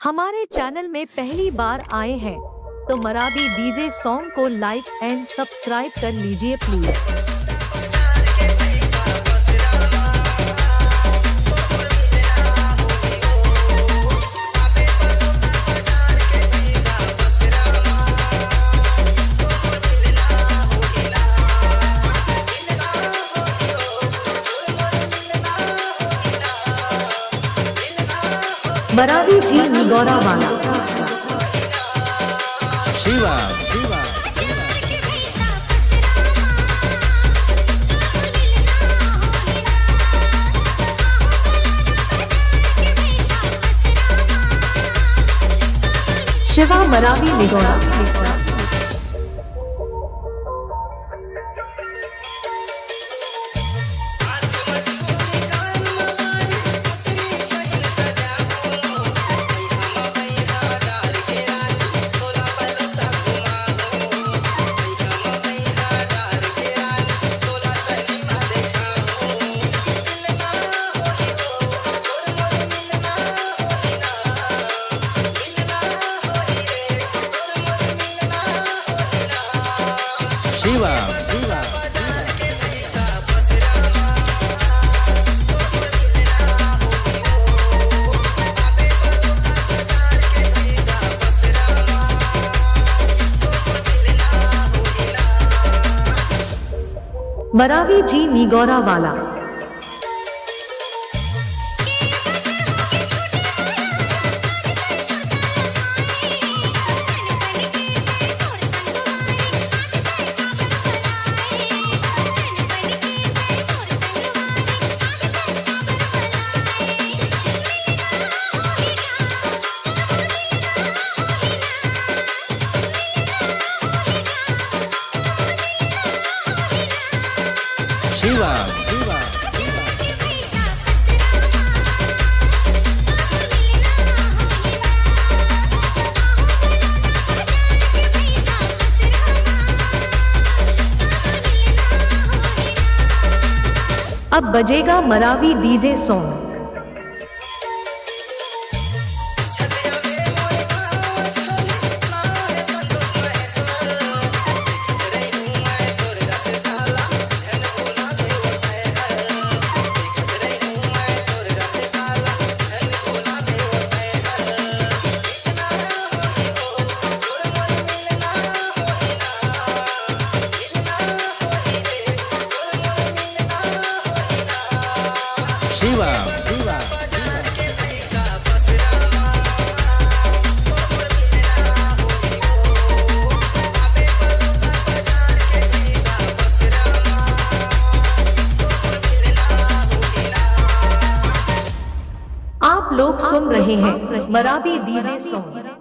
हमारे चैनल में पहली बार आए हैं तो मराठी डीजे सॉन्ग को लाइक एंड सब्सक्राइब कर लीजिए प्लीज। मरावी जी निगौरा वाला शिवा शिवा मरावी निगौरा। शिवा मरावी जी निगौरा वाला। शिवा अब बजेगा मरावी डीजे सॉन्ग। शिवा आप लोग सुन रहे हैं मरावी डीजे सॉन्ग।